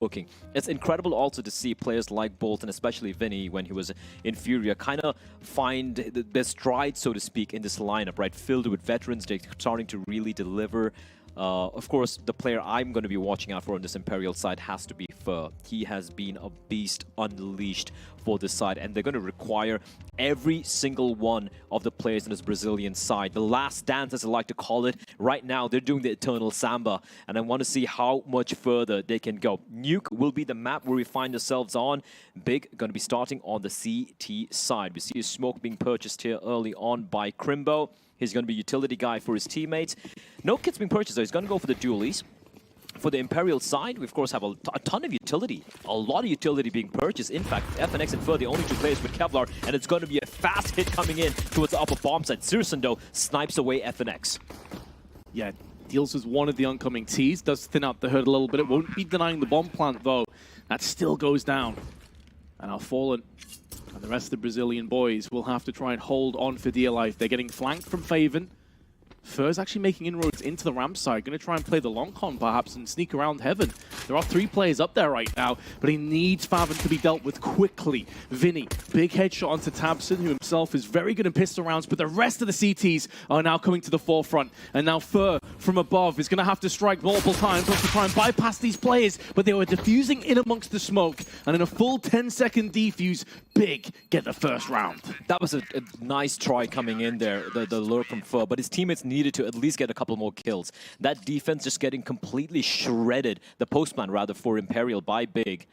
Booking. It's incredible also to see players like Bolt and especially Vinny when he was inferior kind of find their stride, so to speak, in this lineup, right? Filled with veterans, they're starting to really deliver. Of course, the player I'm going to be watching out for on this Imperial side has to be Fur. He has been a beast unleashed for this side, and they're going to require every single one of the players in this Brazilian side. The last dance, as I like to call it. Right now, they're doing the Eternal Samba, and I want to see how much further they can go. Nuke will be the map where we find ourselves on. Big going to be starting on the CT side. We see a smoke being purchased here early on by Crimbo. He's going to be a utility guy for his teammates. No kits being purchased, though. He's going to go for the dualies. For the Imperial side, we of course have a ton of utility. A lot of utility being purchased. In fact, FNX and Fur, the only two players with Kevlar, and it's going to be a fast hit coming in towards the upper bomb side. Sirson, though, snipes away FNX. Yeah, deals with one of the oncoming Ts. Does thin out the herd a little bit. It won't be denying the bomb plant, though. That still goes down. And our Fallen and the rest of the Brazilian boys will have to try and hold on for dear life. They're getting flanked from Faven. Fur's actually making inroads into the ramp side. Going to try and play the long con, perhaps, and sneak around Heaven. There are 3 players up there right now, but he needs Faven to be dealt with quickly. Vinny, big headshot onto Tabson, who himself is very good in pistol rounds, but the rest of the CTs are now coming to the forefront. And now Fur, from above, is going to have to strike multiple times to try and bypass these players, but they were defusing in amongst the smoke, and in a full 10-second defuse, Big get the first round. That was a nice try coming in there, the lure from Fur, but his teammates needed to at least get a couple more kills. That defense just getting completely shredded, the postman rather, for Imperial by Big.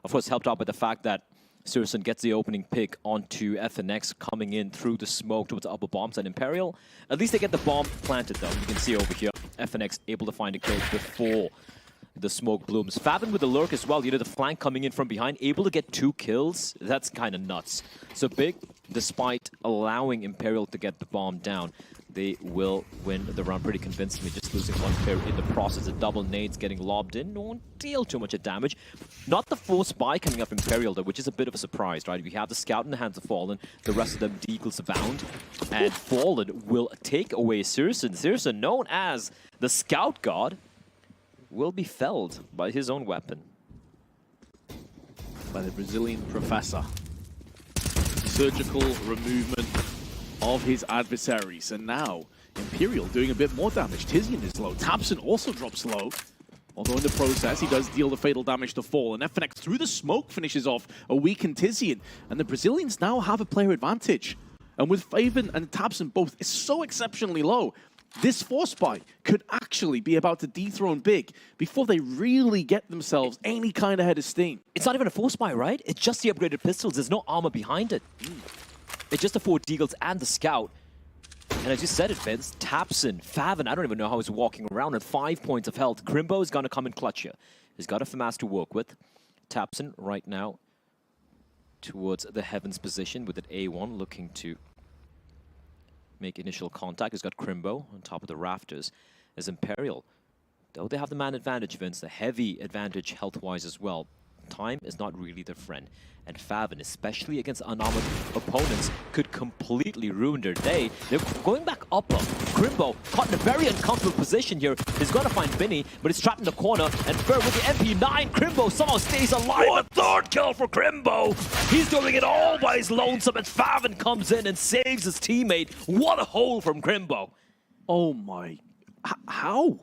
Of course, helped out by the fact that Sirson gets the opening pick onto FNX coming in through the smoke towards the upper bombs, and Imperial, at least they get the bomb planted though. You can see over here, FNX able to find a kill before the smoke blooms. Faven with the lurk as well, you know, the flank coming in from behind, able to get 2 kills. That's kind of nuts. So Big, despite allowing Imperial to get the bomb down, they will win the round pretty convincingly, just losing 1 player in the process. The double nades getting lobbed in, won't deal too much of damage. Not the full spy coming up Imperial though, which is a bit of a surprise, right? We have the scout in the hands of Fallen, the rest of them deagles abound, and Fallen will take away Sirson. Sirson, known as the Scout God, will be felled by his own weapon. By the Brazilian professor. Surgical removal of his adversaries. And now, Imperial doing a bit more damage. Tizian is low. Tabson also drops low. Although in the process, he does deal the fatal damage to Fall. And FNX through the smoke finishes off a weakened Tizian. And the Brazilians now have a player advantage. And with Faven and Tabson both is so exceptionally low, this force buy could actually be about to dethrone Big before they really get themselves any kind of head of steam. It's not even a force buy, right? It's just the upgraded pistols. There's no armor behind it. It's just the 4 deagles and the scout. And as you said it, Vince, Tabson, Faven, I don't even know how he's walking around at 5 points of health. Crimbo is going to come in clutch here. He's got a FAMAS to work with. Tabson right now towards the Heavens position with an A1 looking to make initial contact. He's got Crimbo on top of the rafters as Imperial. Though they have the man advantage, Vince, the heavy advantage health-wise as well. Time is not really their friend. And Faven, especially against unarmored opponents, could completely ruin their day. They're going back upper. Crimbo caught in a very uncomfortable position here. He's got to find Vinny, but he's trapped in the corner. And Fur with the MP9, Crimbo somehow stays alive. A 3rd kill for Crimbo. He's doing it all by his lonesome, and Faven comes in and saves his teammate. What a hole from Crimbo. Oh my... How?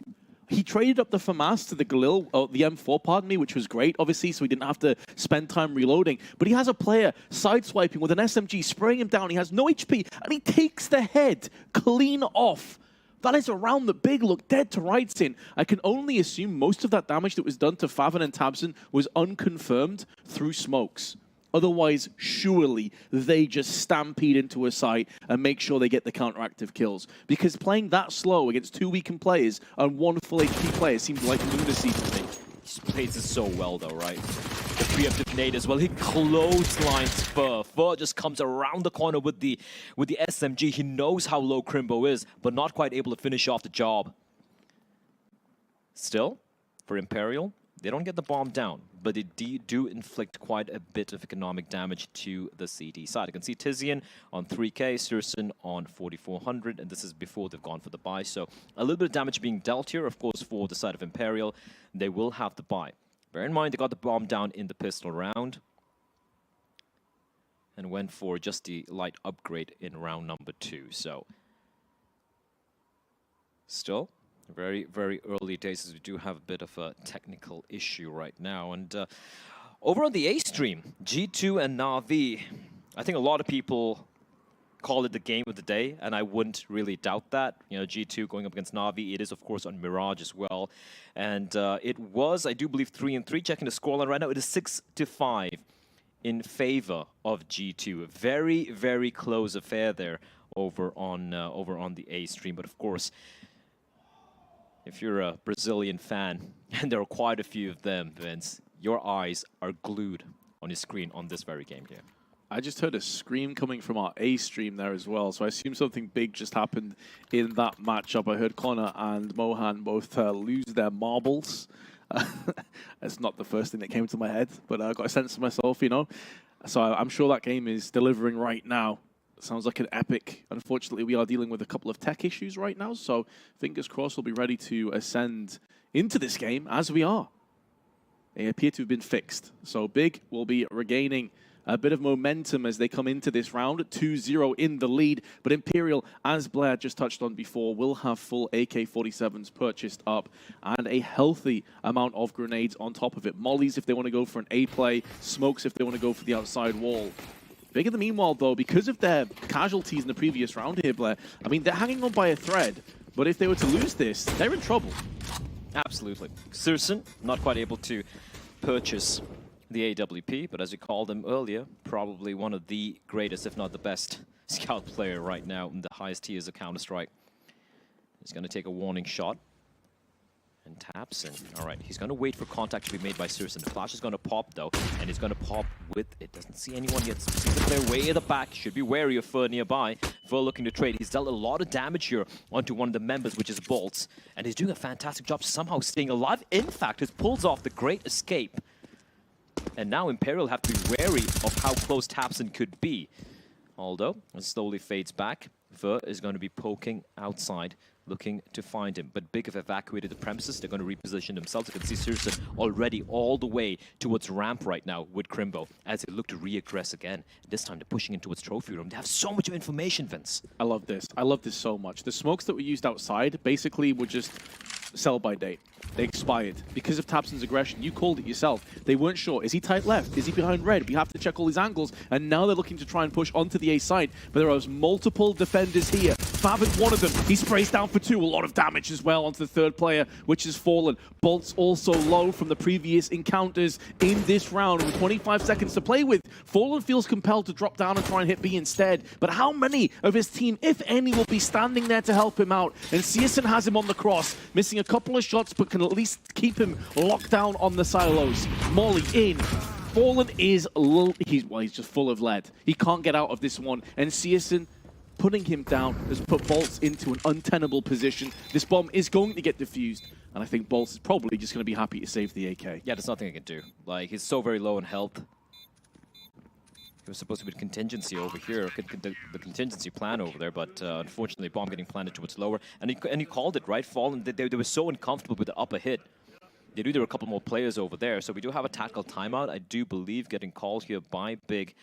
He traded up the FAMAS to the Galil, the M4, pardon me, which was great, obviously, so he didn't have to spend time reloading. But he has a player sideswiping with an SMG, spraying him down. He has no HP, and he takes the head clean off. That is a round that Big looked dead to rights in. I can only assume most of that damage that was done to Faven and Tabson was unconfirmed through smokes. Otherwise, surely they just stampede into a site and make sure they get the counteractive kills. Because playing that slow against 2 weakened players and 1 full HP player seems like lunacy to me. He plays it so well though, right? The preemptive nade as well. He clotheslines Fur. Fur just comes around the corner with the SMG. He knows how low Crimbo is, but not quite able to finish off the job. Still, for Imperial, they don't get the bomb down, but they do inflict quite a bit of economic damage to the CT side. You can see Tizian on 3k, Sirson on 4400, and this is before they've gone for the buy. So a little bit of damage being dealt here, of course, for the side of Imperial. They will have the buy. Bear in mind, they got the bomb down in the pistol round and went for just the light upgrade in round number 2. So still very, very early days, as we do have a bit of a technical issue right now. And over on the A stream, G2 and Na'Vi, I think a lot of people call it the game of the day, and I wouldn't really doubt that. You know, G2 going up against Na'Vi, it is, of course, on Mirage as well. And it was, I do believe, 3-3. Checking the scoreline right now, it is 6-5 in favor of G2. A very, very close affair there over on the A stream. But, of course, if you're a Brazilian fan, and there are quite a few of them, Vince, your eyes are glued on your screen on this very game here. I just heard a scream coming from our A stream there as well, so I assume something big just happened in that matchup. I heard Connor and Mohan both lose their marbles. It's not the first thing that came to my head, but I got a sense of myself, you know. So I'm sure that game is delivering right now. Sounds like an epic. Unfortunately, we are dealing with a couple of tech issues right now, so fingers crossed we'll be ready to ascend into this game as we are. They appear to have been fixed. So Big will be regaining a bit of momentum as they come into this round, 2-0 in the lead. But Imperial, as Blair just touched on before, will have full AK-47s purchased up and a healthy amount of grenades on top of it. Mollies if they want to go for an A play, smokes if they want to go for the outside wall. Big in the meanwhile, though, because of their casualties in the previous round here, Blair, I mean, they're hanging on by a thread. But if they were to lose this, they're in trouble. Absolutely. Sursen, not quite able to purchase the AWP, but as we called him earlier, probably one of the greatest, if not the best, scout player right now in the highest tiers of Counter-Strike. He's going to take a warning shot and taps in. All right, he's going to wait for contact to be made by Sursen. The flash is going to pop, though, and he's going to pop with it. Doesn't see anyone yet. Sees the player way at the back. Should be wary of Fur nearby. Fur looking to trade. He's dealt a lot of damage here onto one of the members, which is Bolts, and he's doing a fantastic job somehow staying alive. In fact, he pulls off the great escape. And now Imperial have to be wary of how close Tapson could be. Although, it slowly fades back. Fur is going to be poking outside, looking to find him. But Big have evacuated the premises. They're going to reposition themselves. You can see Sursen already all the way towards ramp right now with Crimbo as they look to re-aggress again. This time they're pushing in towards trophy room. They have so much information, Vince. I love this. I love this so much. The smokes that were used outside basically were just sell by date. They expired because of Tapson's aggression. You called it yourself. They weren't sure. Is he tight left? Is he behind red? We have to check all these angles. And now they're looking to try and push onto the A side. But there are multiple defenders here. Fab is one of them. He sprays down for 2. A lot of damage as well onto the third player, which has fallen. Bolt's also low from the previous encounters in this round. With 25 seconds to play with, Fallen feels compelled to drop down and try and hit B instead. But how many of his team, if any, will be standing there to help him out? And Searson has him on the cross, missing a couple of shots, but can at least keep him locked down on the silos. Molly in. Fallen is he's just full of lead. He can't get out of this one. And Searson, putting him down, has put Bolts into an untenable position. This bomb is going to get defused. And I think Bolts is probably just going to be happy to save the AK. Yeah, there's nothing he can do. Like, he's so very low in health. He was supposed to be the contingency over here, the contingency plan over there, but unfortunately, bomb getting planted towards lower. And he called it, right? Fallen, they were so uncomfortable with the upper hit. They knew there were a couple more players over there, so we do have a tactical timeout. I do believe getting called here by Big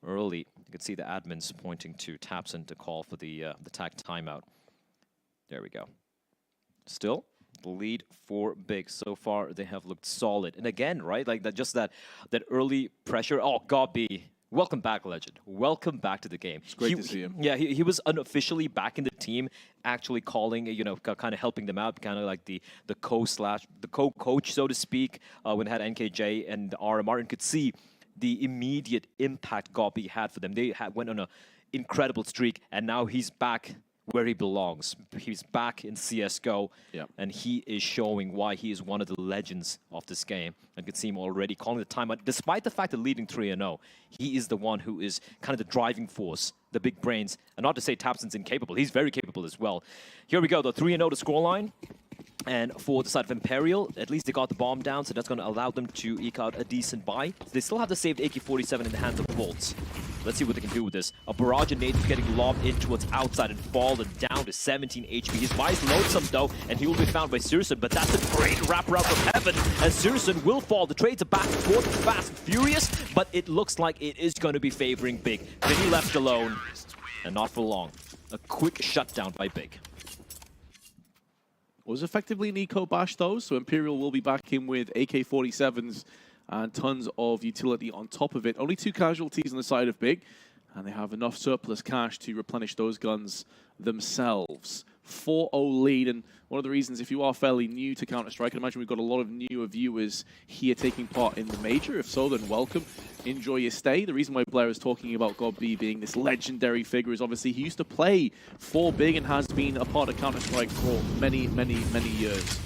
early. You can see the admins pointing to Tapson to call for the tac timeout. There we go. Still, the lead for Big. So far, they have looked solid. And again, right, like that early pressure. Oh, Gobby. Welcome back, Legend. Welcome back to the game. It's great to see him. Yeah, he was unofficially back in the team, actually calling, you know, kind of helping them out, kind of like the co-coach, so to speak, when they had NKJ and RMR, and could see the immediate impact Gobby had for them. They went on an incredible streak, and now he's back where he belongs. He's back in CSGO, and he is showing why he is one of the legends of this game. I could see him already calling the timeout. Despite the fact that leading 3-0, he is the one who is kind of the driving force, the big brains. And not to say Tapson's incapable. He's very capable as well. Here we go, the 3-0 to scoreline. And for the side of Imperial, at least they got the bomb down, so that's going to allow them to eke out a decent buy. They still have the saved AK-47 in the hands of Bolts. Let's see what they can do with this. A barrage of nades getting lobbed in towards outside and fallen down to 17 HP. His Vice loads some though, and he will be found by Searson, but that's a great wraparound from Heaven, as Searson will fall. The trades are back and forth, fast and furious, but it looks like it is going to be favoring Big. Vinny left alone, and not for long. A quick shutdown by Big. Was effectively an eco bash though, so Imperial will be back in with AK-47s and tons of utility on top of it. Only 2 casualties on the side of Big, and they have enough surplus cash to replenish those guns themselves. 4-0 lead, and one of the reasons, if you are fairly new to Counter-Strike, I can imagine we've got a lot of newer viewers here taking part in the Major. If so, then welcome. Enjoy your stay. The reason why Blair is talking about God B being this legendary figure is obviously he used to play for Big and has been a part of Counter-Strike for many, many, many years.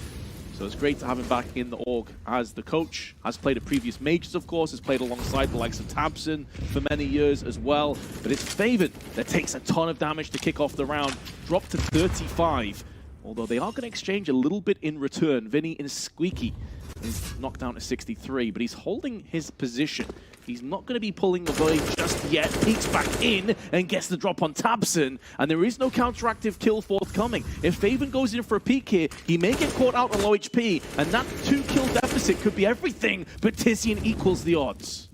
So it's great to have him back in the org as the coach. Has played at previous majors, of course. Has played alongside the likes of Tabson for many years as well. But it's Faven that takes a ton of damage to kick off the round. Dropped to 35. Although they are going to exchange a little bit in return. Vinny and Squeaky is knocked down to 63. But he's holding his position. He's not going to be pulling away just yet. Peeks back in and gets the drop on Tabson. And there is no counteractive kill forthcoming. If Faven goes in for a peek here, he may get caught out on low HP. And that 2-kill deficit could be everything. But Tizian equals the odds.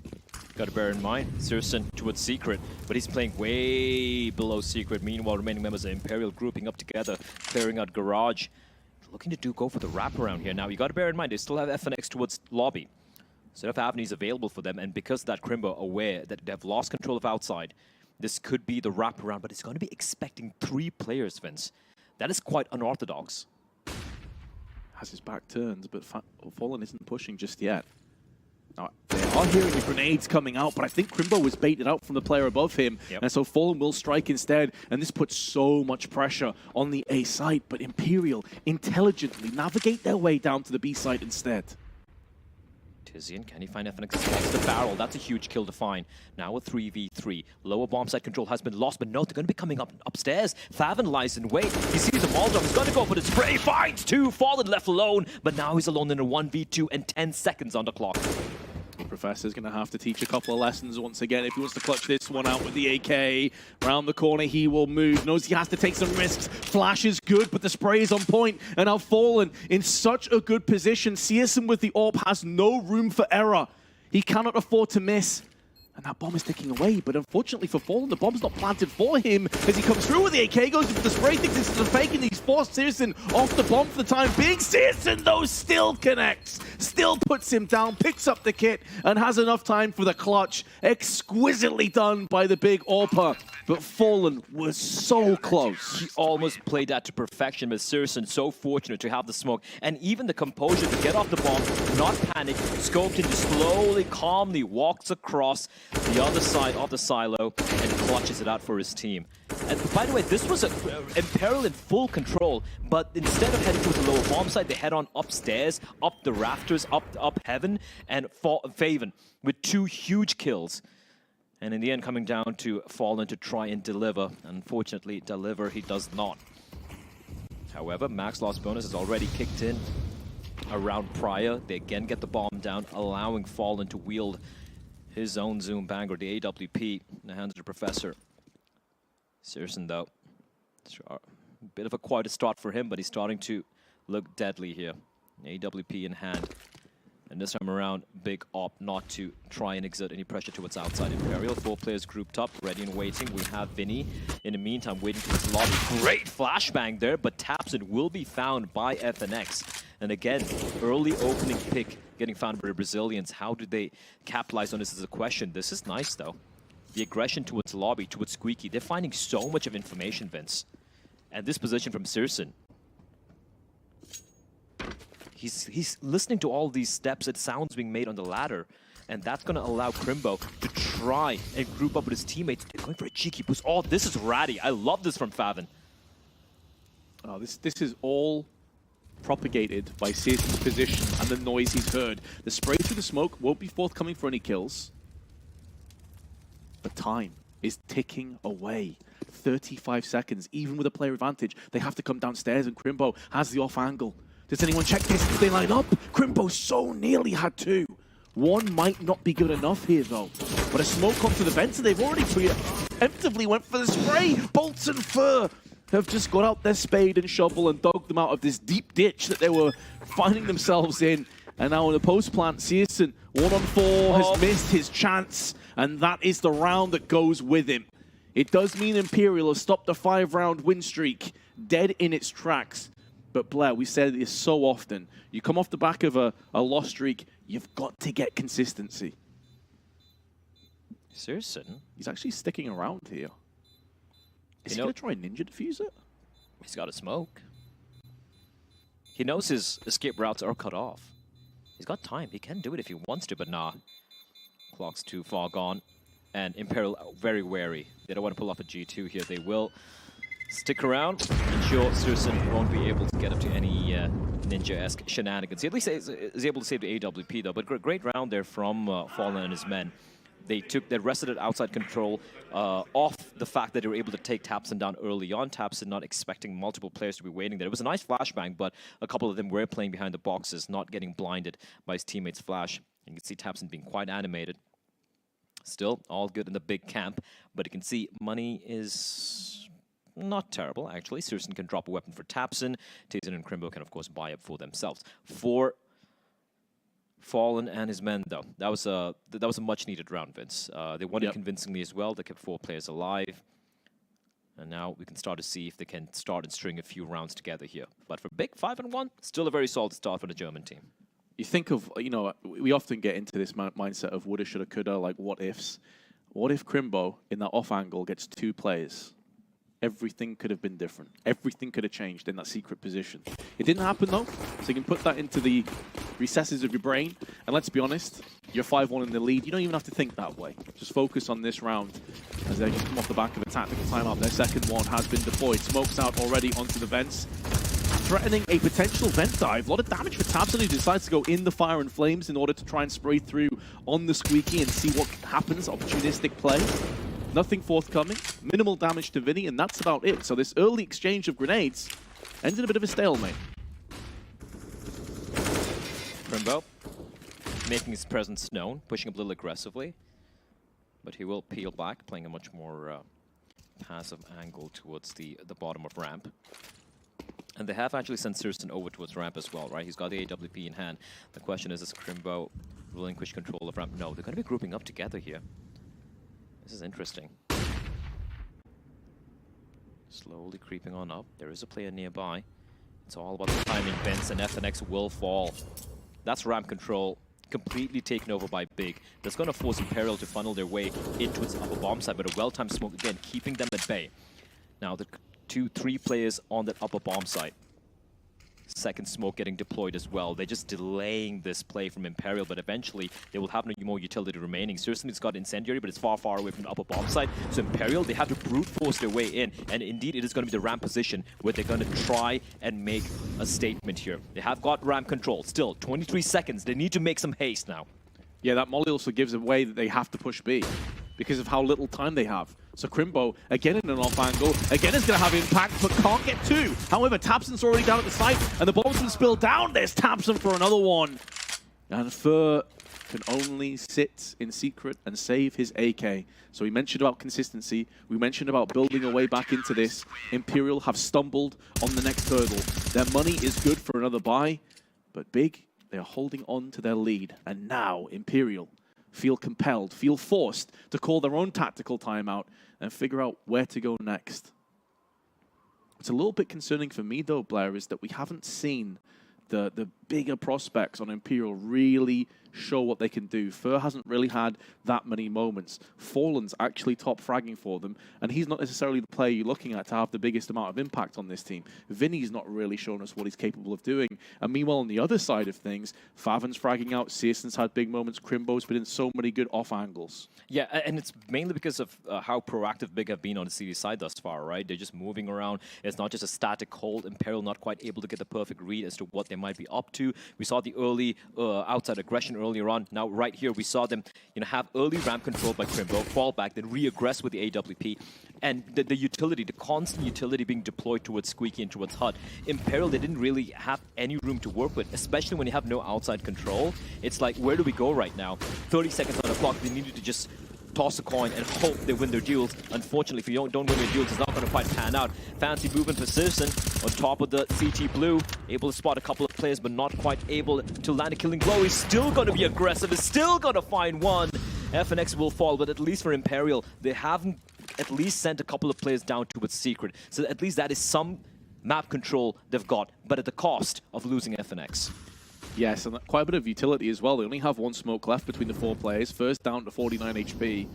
Got to bear in mind, Searson towards Secret, but he's playing way below Secret. Meanwhile, remaining members of Imperial grouping up together, clearing out Garage. Looking to go for the wraparound here. Now, you got to bear in mind, they still have FNX towards Lobby. So enough avenues available for them, and because of that, Crimbo aware that they have lost control of outside, this could be the wraparound, but it's going to be expecting 3 players, Vince. That is quite unorthodox. Has his back turned, but Fallen isn't pushing just yet. Now, they are hearing the grenades coming out, but I think Crimbo was baited out from the player above him, and so Fallen will strike instead, and this puts so much pressure on the A site, but Imperial intelligently navigate their way down to the B site instead. Tizian, can he find FNX across the barrel? That's a huge kill to find. Now a 3v3. Lower bomb site control has been lost, but no, they're going to be coming up upstairs. Faven lies in wait. He sees a Molotov. He's going to go for the spray. Finds 2. Fallen left alone, but now he's alone in a 1v2 and 10 seconds on the clock. Professor's going to have to teach a couple of lessons once again if he wants to clutch this one out with the AK. Round the corner, he will move. Knows he has to take some risks. Flash is good, but the spray is on point. And now Fallen in such a good position. Searson with the AWP has no room for error. He cannot afford to miss. And that bomb is ticking away, but unfortunately for Fallen, the bomb's not planted for him as he comes through with the AK, goes for the spray, thinks it's a fake, and he's forced Searson off the bomb for the time being. Searson, though, still connects, still puts him down, picks up the kit, and has enough time for the clutch. Exquisitely done by the big AWPer, but Fallen was so close. He almost played that to perfection, but Searson so fortunate to have the smoke, and even the composure to get off the bomb, not panic, scoped in, slowly, calmly walks across the other side of the silo and clutches it out for his team. And by the way, this was Imperial in full control, but instead of heading towards the lower bomb site, they head on upstairs, up the rafters, up heaven, and Faven with 2 huge kills. And in the end, coming down to Fallen to try and deliver. Unfortunately, deliver he does not. However, max loss bonus has already kicked in a round prior. They again get the bomb down, allowing Fallen to wield his own Zoom banger, the AWP, in the hands of the Professor. Searson, though, a bit of a quieter start for him, but he's starting to look deadly here. AWP in hand. And this time around, big op not to try and exert any pressure towards outside Imperial. 4 players grouped up, ready and waiting. We have Vinny, in the meantime, waiting for his lobby. Great flashbang there, but Tabson will be found by FNX. And again, early opening pick getting found by the Brazilians. How do they capitalize on this is a question. This is nice, though. The aggression towards lobby, towards Squeaky. They're finding so much of information, Vince. And this position from Searson. He's listening to all these steps and sounds being made on the ladder. And that's going to allow Crimbo to try and group up with his teammates. They're going for a cheeky boost. Oh, this is ratty. I love this from Faven. Oh, this is all propagated by Searson's position and the noise he's heard. The spray through the smoke won't be forthcoming for any kills. But time is ticking away. 35 seconds, even with a player advantage. They have to come downstairs and Crimbo has the off angle. Does anyone check this? They line up. Crimbo so nearly had 2. One might not be good enough here, though. But a smoke onto the vents, and they've already preemptively went for the spray. Bolts and Fur have just got out their spade and shovel and dug them out of this deep ditch that they were finding themselves in. And now in the post plant, Searson, 1-on-4, has missed his chance, and that is the round that goes with him. It does mean Imperial has stopped a 5-round win streak dead in its tracks. But Blair, we said this so often. You come off the back of a loss streak, you've got to get consistency. Searson? He's actually sticking around here. Is he going to try and ninja defuse it? He's got a smoke. He knows his escape routes are cut off. He's got time. He can do it if he wants to, but nah. Clock's too far gone. And Imperial are very wary. They don't want to pull off a G2 here. They will stick around, ensure Searson won't be able to get up to any ninja-esque shenanigans. He at least is able to save the AWP, though. But great round there from Fallen and his men. They rested it outside control off the fact that they were able to take Tapson down early on. Tapson not expecting multiple players to be waiting there. It was a nice flashbang, but a couple of them were playing behind the boxes, not getting blinded by his teammates' flash. And you can see Tapson being quite animated. Still, all good in the big camp, but you can see money is not terrible, actually. Searson can drop a weapon for Tapson. Tazen and Crimbo can, of course, buy up for themselves. For Fallen and his men, though, that was a much-needed round, Vince. They won it convincingly as well. They kept 4 players alive. And now we can start to see if they can start and string a few rounds together here. But for big 5-1, still a very solid start for the German team. You think of, you know, we often get into this mindset of woulda, shoulda, coulda, like what ifs. What if Crimbo, in that off angle, gets 2 players? Everything could have been different. Everything could have changed in that secret position. It didn't happen, though, so you can put that into the recesses of your brain. And let's be honest, you're 5-1 in the lead. You don't even have to think that way. Just focus on this round as they just come off the back of a tactical timeout. Their second one has been deployed. Smokes out already onto the vents, threatening a potential vent dive. A lot of damage for Tapson, who decides to go in the fire and flames in order to try and spray through on the squeaky and see what happens. Opportunistic play. Nothing forthcoming. Minimal damage to Vinny, and that's about it. So this early exchange of grenades ends in a bit of a stalemate. Crimbo making his presence known, pushing up a little aggressively. But he will peel back, playing a much more passive angle towards the bottom of ramp. And they have actually sent Searson over towards ramp as well, right? He's got the AWP in hand. The question is Crimbo relinquish control of ramp? No, they're going to be grouping up together here. This is interesting. Slowly creeping on up. There is a player nearby. It's all about the timing. Benz and FNX will fall. That's ramp control completely taken over by Big. That's going to force Imperial to funnel their way into its upper bomb side, but a well-timed smoke again, keeping them at bay. Now the 2-3 players on that upper bomb site. Second smoke getting deployed as well. They're just delaying this play from Imperial, but eventually they will have no more utility remaining. Certainly it's got Incendiary, but it's far, far away from the upper bomb site. So Imperial, they have to brute force their way in. And indeed, it is going to be the ramp position where they're going to try and make a statement here. They have got ramp control. Still, 23 seconds. They need to make some haste now. Yeah, that molly also gives away that they have to push B because of how little time they have. So Crimbo, again in an off angle, again is going to have impact, but can't get 2. However, Tapson's already down at the site, and the bomb's been spilled down. There's Tapson for another one. And Fur can only sit in secret and save his AK. So we mentioned about consistency. We mentioned about building a way back into this. Imperial have stumbled on the next hurdle. Their money is good for another buy, but Big, they are holding on to their lead. And now Imperial feel compelled, feel forced to call their own tactical timeout and figure out where to go next. What's a little bit concerning for me, though, Blair, is that we haven't seen the bigger prospects on Imperial really show what they can do. Fur hasn't really had that many moments. Fallen's actually top fragging for them, and he's not necessarily the player you're looking at to have the biggest amount of impact on this team. Vinny's not really shown us what he's capable of doing. And meanwhile, on the other side of things, Favin's fragging out, Searson's had big moments, Crimbo's been in so many good off angles. Yeah, and it's mainly because of how proactive Big have been on the CD side thus far, right? They're just moving around. It's not just a static hold. Imperial not quite able to get the perfect read as to what they might be up to. We saw the early outside aggression earlier on. Now, right here, we saw them, have early ramp control by Crimbo, fall back, then re-aggress with the AWP. And the utility, the constant utility being deployed towards Squeaky and towards HUD. Imperial, they didn't really have any room to work with, especially when you have no outside control. It's like, where do we go right now? 30 seconds on the clock, they needed to just toss a coin and hope they win their duels. Unfortunately, if you don't win your duels, it's not going to quite pan out. Fancy movement for Citizen on top of the CT Blue. Able to spot a couple of players, but not quite able to land a killing blow. He's still going to be aggressive. He's still going to find one. FNX will fall, but at least for Imperial, they haven't at least sent a couple of players down towards Secret. So at least that is some map control they've got, but at the cost of losing FNX. Yes, and quite a bit of utility as well. They only have one smoke left between the 4 players. First down to 49 HP.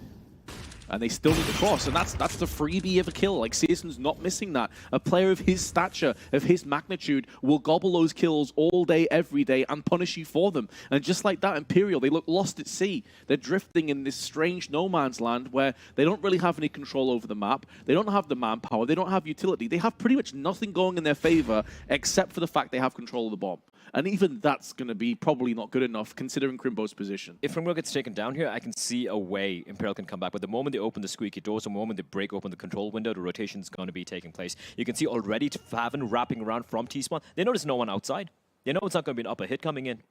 And they still need to cross, and that's the freebie of a kill. Like, Searson's not missing that. A player of his stature, of his magnitude, will gobble those kills all day, every day, and punish you for them. And just like that, Imperial, they look lost at sea. They're drifting in this strange no man's land where they don't really have any control over the map. They don't have the manpower. They don't have utility. They have pretty much nothing going in their favor except for the fact they have control of the bomb. And even that's going to be probably not good enough, considering Crimbo's position. If Rimbo gets taken down here, I can see a way Imperial can come back. But the moment they open the squeaky doors, the moment they break open the control window, the rotation's going to be taking place. You can see already Faven wrapping around from T-spawn. They know there's no one outside. They know it's not going to be an upper hit coming in.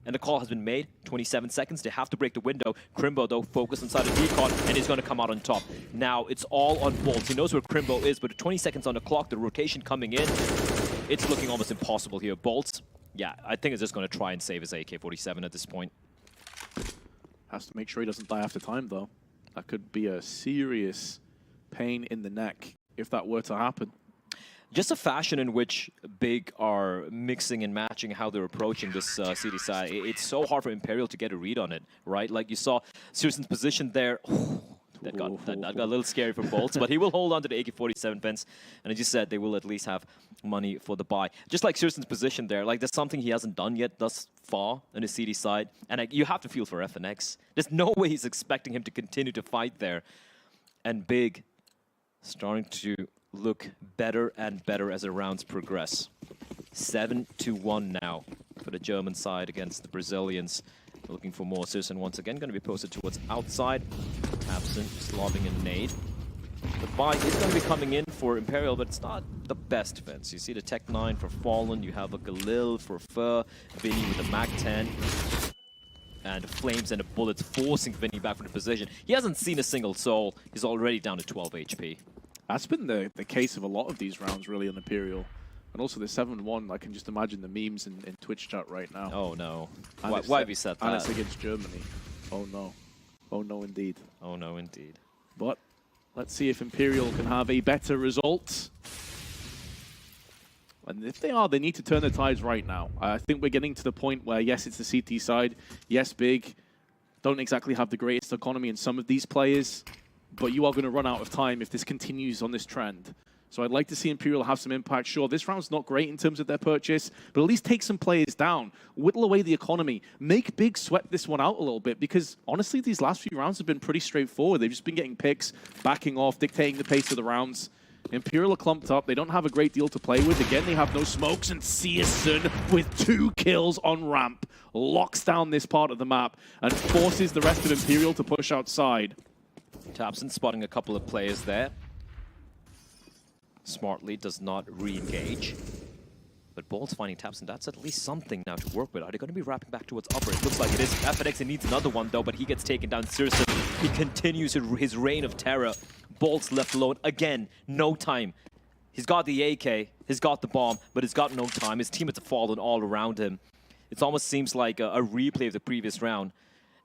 And the call has been made. 27 seconds. They have to break the window. Crimbo, though, focused inside the decon, and he's going to come out on top. Now, it's all on Bolts. He knows where Crimbo is, but 20 seconds on the clock, the rotation coming in. It's looking almost impossible here. Bolts, yeah, I think is just going to try and save his AK-47 at this point. Has to make sure he doesn't die after time, though. That could be a serious pain in the neck if that were to happen. Just a fashion in which Big are mixing and matching how they're approaching this CD side. It's so hard for Imperial to get a read on it, right? Like you saw Searson's position there. That got a little scary for Bolts, but he will hold on to the AK-47 fence. And as you said, they will at least have money for the buy. Just like Searson's position there, like there's something he hasn't done yet thus far on the CD side. And you have to feel for FNX. There's no way he's expecting him to continue to fight there. And Big starting to look better and better as the rounds progress. 7-1 now for the German side against the Brazilians. Looking for more. Searson once again going to be posted towards outside. Absent, just lobbing a nade. The buy is going to be coming in for Imperial, but it's not the best defense. You see the Tech 9 for Fallen, you have a Galil for Fur, Vinny with the Mag 10. And the flames and the bullets forcing Vinny back from the position. He hasn't seen a single soul. He's already down to 12 HP. That's been the case of a lot of these rounds, really, on Imperial. And also the 7-1, I can just imagine the memes in Twitch chat right now. Oh, no. Why have you said that? And it's against Germany. Oh, no. Oh, no, indeed. Oh, no, indeed. But let's see if Imperial can have a better result. And if they are, they need to turn the tides right now. I think we're getting to the point where, yes, it's the CT side. Yes, Big don't exactly have the greatest economy in some of these players. But you are going to run out of time if this continues on this trend. So I'd like to see Imperial have some impact. Sure, this round's not great in terms of their purchase, but at least take some players down, whittle away the economy, make Big sweat this one out a little bit, because honestly, these last few rounds have been pretty straightforward. They've just been getting picks, backing off, dictating the pace of the rounds. Imperial are clumped up. They don't have a great deal to play with. Again, they have no smokes, and Searson, with 2 kills on ramp, locks down this part of the map and forces the rest of Imperial to push outside. Tapson spotting a couple of players there. Smartly does not re-engage. But Bolt's finding Tapson. That's at least something now to work with. Are they going to be wrapping back towards upper? It looks like it is. FNX needs another one, though, but he gets taken down. Seriously, he continues his reign of terror. Bolt's left alone. Again, no time. He's got the AK, he's got the bomb, but he's got no time. His teammates have fallen all around him. It almost seems like a replay of the previous round.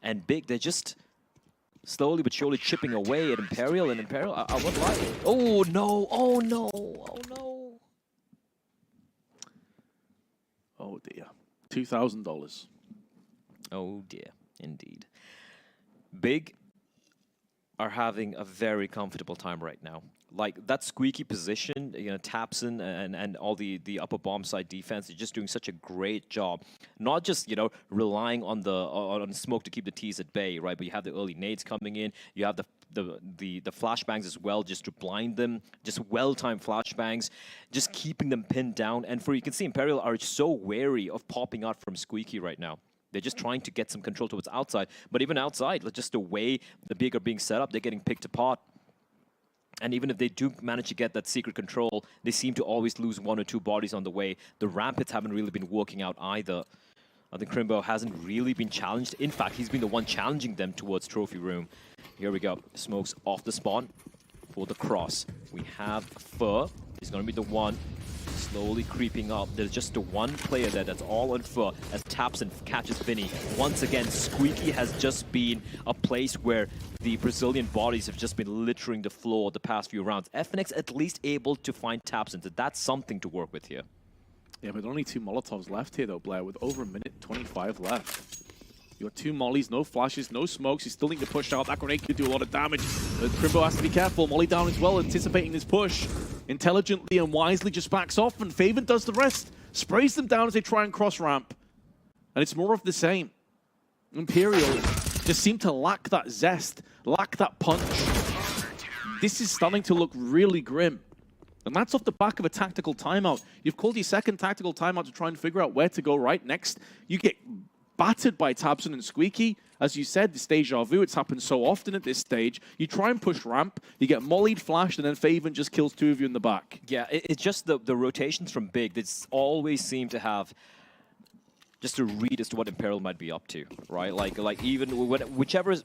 And Big, they're just slowly but surely chipping away at Imperial, and Imperial, I won't lie. Oh no, oh no, oh no. Oh dear. $2,000. Oh dear, indeed. Big are having a very comfortable time right now. Like, that squeaky position, Tapson and all the upper bomb side defense is just doing such a great job. Not just, relying on the smoke to keep the T's at bay, right? But you have the early nades coming in. You have the flashbangs as well, just to blind them. Just well-timed flashbangs, just keeping them pinned down. And you can see Imperial are so wary of popping out from squeaky right now. They're just trying to get some control towards outside. But even outside, just the way the big are being set up, they're getting picked apart. And even if they do manage to get that secret control, they seem to always lose 1 or 2 bodies on the way. The ramp hits haven't really been working out either. I think Crimbo hasn't really been challenged. In fact, he's been the one challenging them towards Trophy Room. Here we go. Smokes off the spawn for the cross. We have Fur. He's going to be the one slowly creeping up. There's just the one player there that's all on Fur as Tapson catches Vinny. Once again, Squeaky has just been a place where the Brazilian bodies have just been littering the floor the past few rounds. FNX at least able to find Tapson, so that's something to work with here. Yeah, but only 2 Molotovs left here, though, Blair, with over 1:25 left. You got 2 mollies, no flashes, no smokes. You still need to push out. That grenade could do a lot of damage. But Crimbo has to be careful. Molly down as well, anticipating this push. Intelligently and wisely just backs off, and Faven does the rest. Sprays them down as they try and cross-ramp. And it's more of the same. Imperial just seem to lack that zest, lack that punch. This is starting to look really grim. And that's off the back of a tactical timeout. You've called your second tactical timeout to try and figure out where to go right next. You get battered by Tabson and Squeaky. As you said, this deja vu, it's happened so often at this stage. You try and push ramp, you get mollied, flashed, and then Faven just kills 2 of you in the back. Yeah, it's just the rotations from Big that always seem to have just a read as to what Imperial might be up to, right? Like even whichever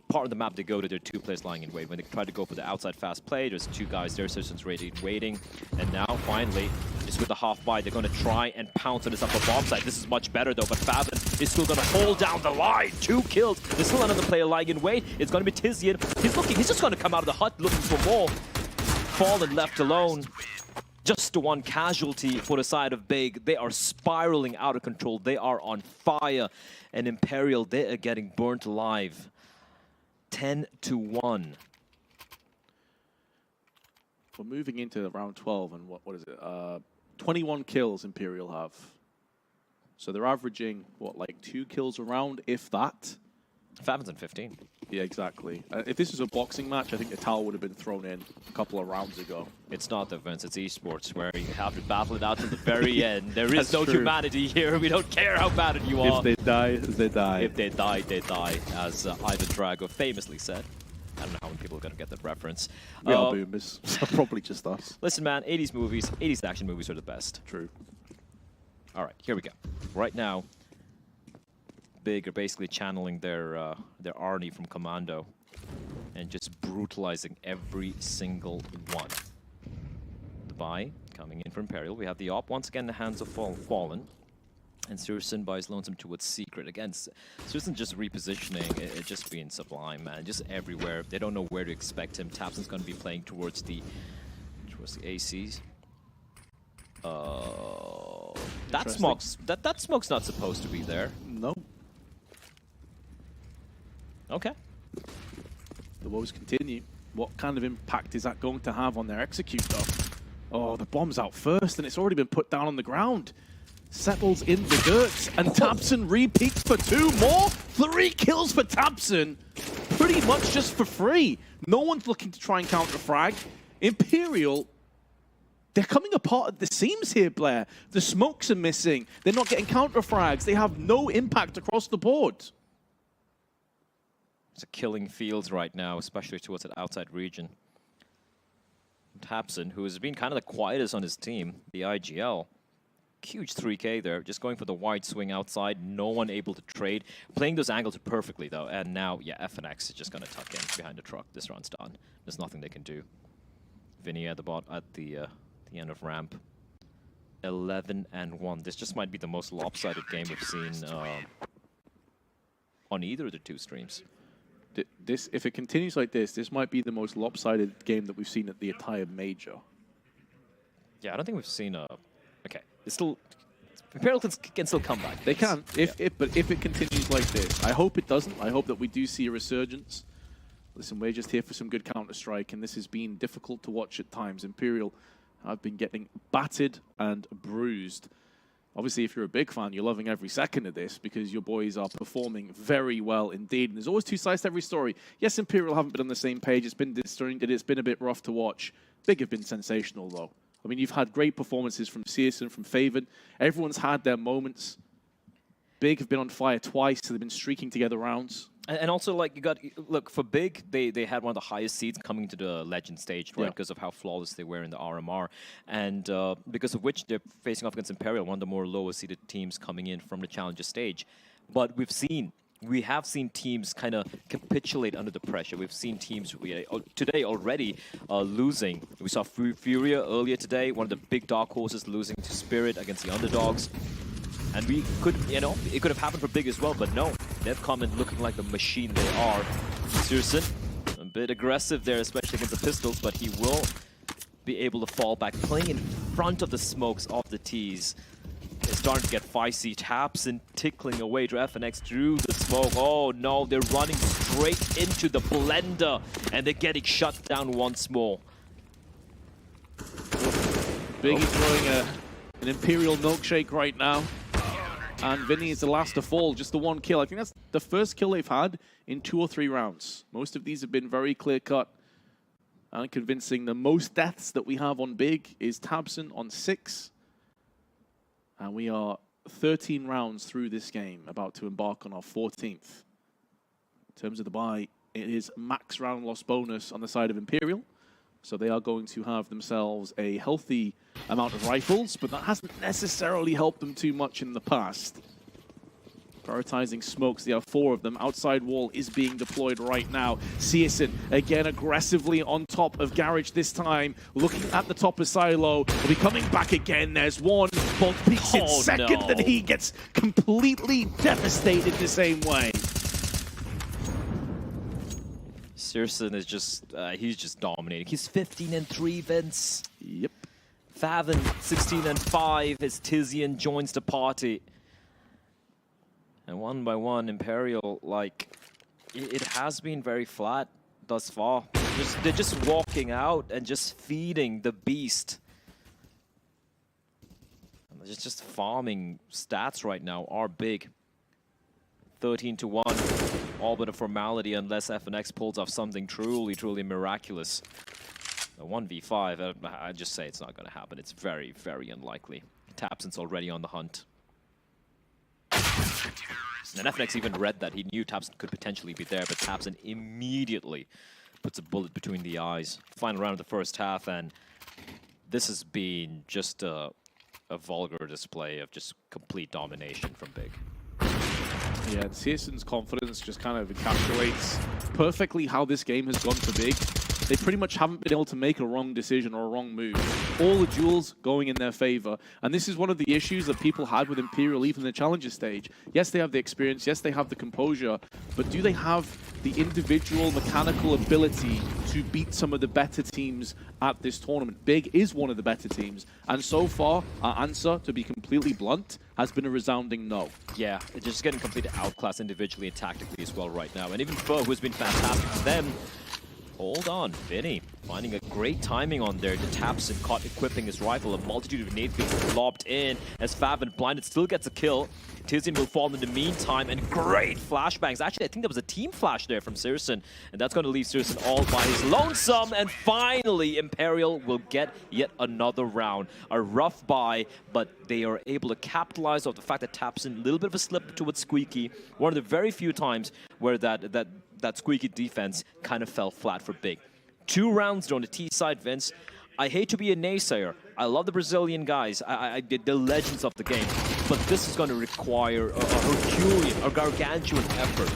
part of the map they go to, there are 2 players lying in wait. When they try to go for the outside fast play, there's 2 guys there, Citizens waiting. And now, finally, just with the half buy, they're going to try and pounce on this upper bomb side. This is much better, though, but Faven is still going to hold down the line. 2 kills. There's still another player lying in wait. It's going to be Tizian. He's just going to come out of the hut looking for more. Fallen left alone. Just the one casualty for the side of Big. They are spiraling out of control. They are on fire. And Imperial, they are getting burnt alive. 10-1. We're moving into round 12, and what is it? 21 kills Imperial have. So they're averaging, what, like 2 kills a round, if that? Faven's in 15. Yeah, exactly. If this was a boxing match, I think the towel would have been thrown in a couple of rounds ago. It's not, though, Vince. It's esports, where you have to battle it out to the very end. There is no true. Humanity here. We don't care how bad you are. If they die, they die. If they die, they die, as Ivan Drago famously said. I don't know how many people are going to get that reference. We are boomers. Probably just us. Listen, man, 80s movies, 80s action movies are the best. True. All right, here we go. Right now, Big are basically channeling their Arnie from Commando and just brutalizing every single one. The buy coming in for Imperial. We have the op once again in the hands of Fallen. And Surson buys Lonesome towards Secret. Again, Surson just repositioning, it just being sublime, man. Just everywhere. They don't know where to expect him. Tapson's going to be playing towards the ACs. That smoke's not supposed to be there. No. Okay. The woes continue. What kind of impact is that going to have on their execute, though? Oh, the bomb's out first, and it's already been put down on the ground. Settles in the dirt, and Tapson repeats for 2 more. 3 kills for Tapson, pretty much just for free. No one's looking to try and counter-frag. Imperial, they're coming apart at the seams here, Blair. The smokes are missing. They're not getting counter-frags. They have no impact across the board. It's a killing fields right now, especially towards that outside region. Tapson, who has been kind of the quietest on his team, the IGL. Huge 3K there, just going for the wide swing outside. No one able to trade. Playing those angles perfectly, though. And now, yeah, FNX is just going to tuck in behind the truck. This round's done. There's nothing they can do. Vinny at the end of ramp. 11-1. This just might be the most lopsided game we've seen on either of the 2 streams. If it continues like this might be the most lopsided game that we've seen at the entire major. Yeah, I don't think we've seen a... Okay, it's still... Imperial can still come back. They can, but if it continues like this. I hope it doesn't. I hope that we do see a resurgence. Listen, we're just here for some good Counter-Strike, and this has been difficult to watch at times. Imperial have been getting battered and bruised. Obviously, if you're a big fan, you're loving every second of this because your boys are performing very well indeed. And there's always 2 sides to every story. Yes, Imperial haven't been on the same page. It's been disjointed. It's been a bit rough to watch. Big have been sensational, though. I mean, you've had great performances from Searson, from Faven. Everyone's had their moments. Big have been on fire twice, so they've been streaking together rounds. And also, like, you got, look, for Big, they had one of the highest seeds coming to the Legend stage, right? Because of how flawless they were in the RMR. And because of which they're facing off against Imperial, one of the more lowest seeded teams coming in from the Challenger stage. But we have seen teams kind of capitulate under the pressure. We've seen teams today already losing. We saw Furia earlier today, one of the big dark horses losing to Spirit against the underdogs. And we could, it could have happened for Big as well, but no. They've come in looking like the machine they are. Searson, a bit aggressive there, especially against the pistols, but he will be able to fall back, playing in front of the smokes of the T's. It's starting to get feisty. Taps and tickling away to FNX through the smoke. Oh no, they're running straight into the blender, and they're getting shut down once more. Big is throwing an Imperial milkshake right now. And Vinny is the last to fall, just the one kill. I think that's the first kill they've had in 2 or 3 rounds. Most of these have been very clear-cut and convincing. The most deaths that we have on Big is Tabson on 6. And we are 13 rounds through this game, about to embark on our 14th. In terms of the buy, it is max round loss bonus on the side of Imperial. So they are going to have themselves a healthy amount of rifles, but that hasn't necessarily helped them too much in the past. Prioritizing smokes, they have 4 of them. Outside wall is being deployed right now. Searson, again, aggressively on top of Garage this time. Looking at the top of Silo. Will be coming back again. There's one. Bolt peeks in second, and he gets completely devastated the same way. Searson is just, he's just dominating. He's 15-3, Vince. Yep. Faven, 16-5, as Tizian joins the party. And one by one, Imperial, like, it has been very flat thus far. They're just walking out and just feeding the beast. And they're just farming stats right now are big. 13-1. All but a formality unless FNX pulls off something truly, truly miraculous. A 1v5, I just say it's not going to happen. It's very, very unlikely. Tabson's already on the hunt. And FNX even read that. He knew Tabson could potentially be there, but Tabson immediately puts a bullet between the eyes. Final round of the first half, and this has been just a vulgar display of just complete domination from Big. Yeah, Searson's confidence just kind of encapsulates perfectly how this game has gone for Big. They pretty much haven't been able to make a wrong decision or a wrong move. All the duels going in their favor. And this is one of the issues that people had with Imperial, even in the Challenger stage. Yes, they have the experience. Yes, they have the composure. But do they have the individual mechanical ability to beat some of the better teams at this tournament? Big is one of the better teams. And so far, our answer, to be completely blunt, has been a resounding no. Yeah, it's just getting completely outclassed individually and tactically as well right now. And even Fo, who's been fantastic for them, hold on, Vinny finding a great timing on there. The Tabson caught equipping his rifle. A multitude of nades being lobbed in as Faven blinded still gets a kill. Tizian will fall in the meantime, and great flashbangs. Actually, I think there was a team flash there from Searson, and that's going to leave Searson all by his lonesome. And finally, Imperial will get yet another round. A rough buy, but they are able to capitalize off the fact that Tabson, a little bit of a slip towards Squeaky. One of the very few times where that Squeaky defense kind of fell flat for Big. 2 rounds on the T side, Vince. I hate to be a naysayer. I love the Brazilian guys. I did the legends of the game. But this is going to require a Herculean, a gargantuan effort.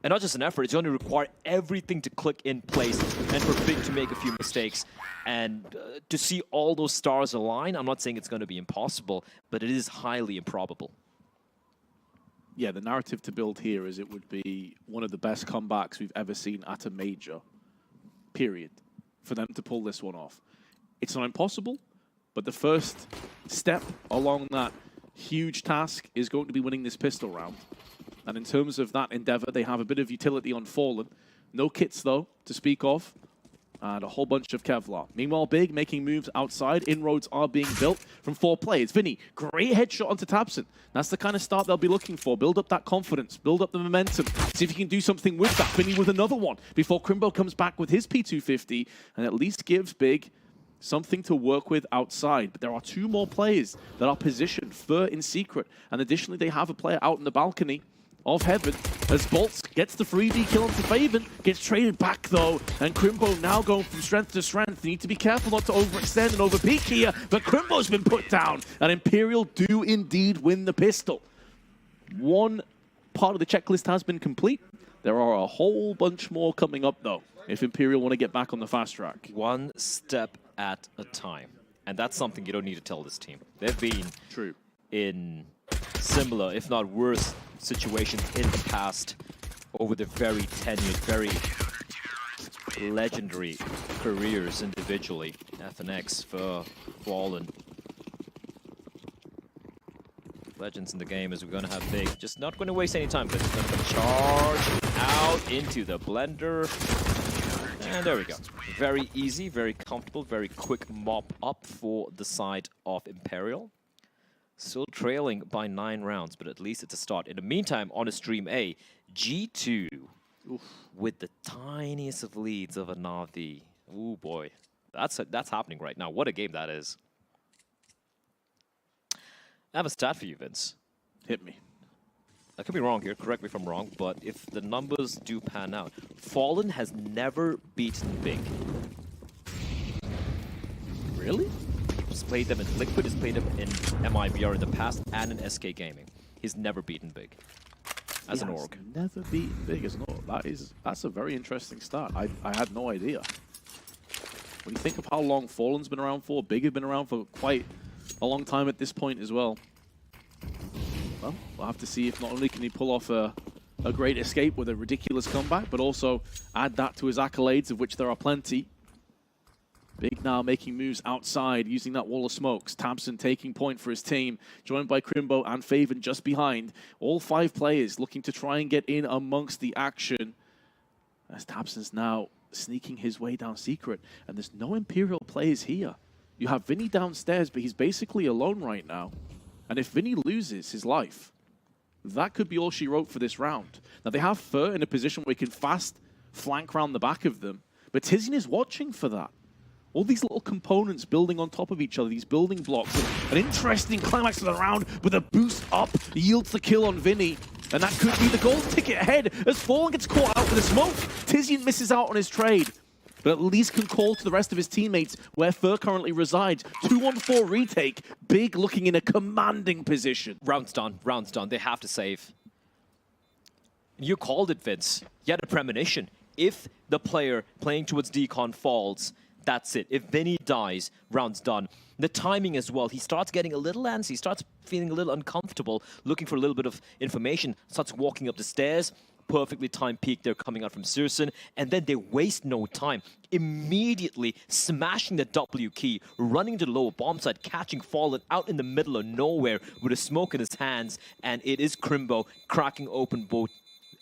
And not just an effort, it's going to require everything to click in place and for Big to make a few mistakes. And to see all those stars align, I'm not saying it's going to be impossible, but it is highly improbable. Yeah, the narrative to build here is it would be one of the best comebacks we've ever seen at a major, period, for them to pull this one off. It's not impossible, but the first step along that huge task is going to be winning this pistol round. And in terms of that endeavor, they have a bit of utility on Fallen. No kits, though, to speak of, and a whole bunch of Kevlar. Meanwhile, Big making moves outside. Inroads are being built from 4 players. Vinny, great headshot onto Tabson. That's the kind of start they'll be looking for. Build up that confidence. Build up the momentum. See if you can do something with that. Vinny with another one before Crimbo comes back with his P250 and at least gives Big something to work with outside. But there are two more players that are positioned, Fur in secret. And additionally, they have a player out in the balcony of Heaven as Bolts gets the 3D kill onto Faven, gets traded back though, and Crimbo now going from strength to strength. They need to be careful not to overextend and overpeak here, but Crimbo's been put down, and Imperial do indeed win the pistol. One part of the checklist has been complete. There are a whole bunch more coming up though, if Imperial want to get back on the fast track. One step at a time. And that's something you don't need to tell this team. They've been in similar, if not worse, situations in the past over their very tenured, very legendary careers individually. FNX, for Fallen. Legends in the game as we're going to have Big. Just not going to waste any time. Just going to charge out into the blender. And there we go. Very easy, very comfortable, very quick mop up for the side of Imperial. Still trailing by 9 rounds, but at least it's a start. In the meantime, on a stream A, G2 with the tiniest of leads of a Na'Vi. Ooh boy, that's happening right now. What a game that is. I have a stat for you, Vince. Hit me. I could be wrong here, correct me if I'm wrong, but if the numbers do pan out, Fallen has never beaten Big. Really? He's played them in Liquid, he's played them in MIBR in the past, and in SK Gaming. He's never beaten Big as an org. Never beaten Big as an org. That's a very interesting start. I had no idea. When you think of how long Fallen's been around for, Big have been around for quite a long time at this point as well. Well, we'll have to see if not only can he pull off a great escape with a ridiculous comeback, but also add that to his accolades, of which there are plenty. Big now making moves outside, using that wall of smokes. Tabson taking point for his team, joined by Crimbo and Faven just behind. All 5 players looking to try and get in amongst the action. As Tabson's now sneaking his way down secret, and there's no Imperial players here. You have Vinny downstairs, but he's basically alone right now. And if Vinny loses his life, that could be all she wrote for this round. Now, they have Fur in a position where he can fast flank round the back of them, but Tizian is watching for that. All these little components building on top of each other, these building blocks. An interesting climax of the round with a boost up, yields the kill on Vinny. And that could be the gold ticket ahead as Fallen gets caught out with a smoke. Tizian misses out on his trade, but at least can call to the rest of his teammates where Fur currently resides. 2-on-4 retake. Big looking in a commanding position. Round's done. Round's done. They have to save. You called it, Vince. You had a premonition. If the player playing towards Decon falls, that's it. If Vinny dies, round's done. The timing as well. He starts getting a little antsy. He starts feeling a little uncomfortable, looking for a little bit of information. Starts walking up the stairs. Perfectly timed peek there coming out from Searson, and then they waste no time. Immediately smashing the W key, running to the lower bomb site, catching Fallen out in the middle of nowhere with a smoke in his hands, and it is Crimbo cracking open both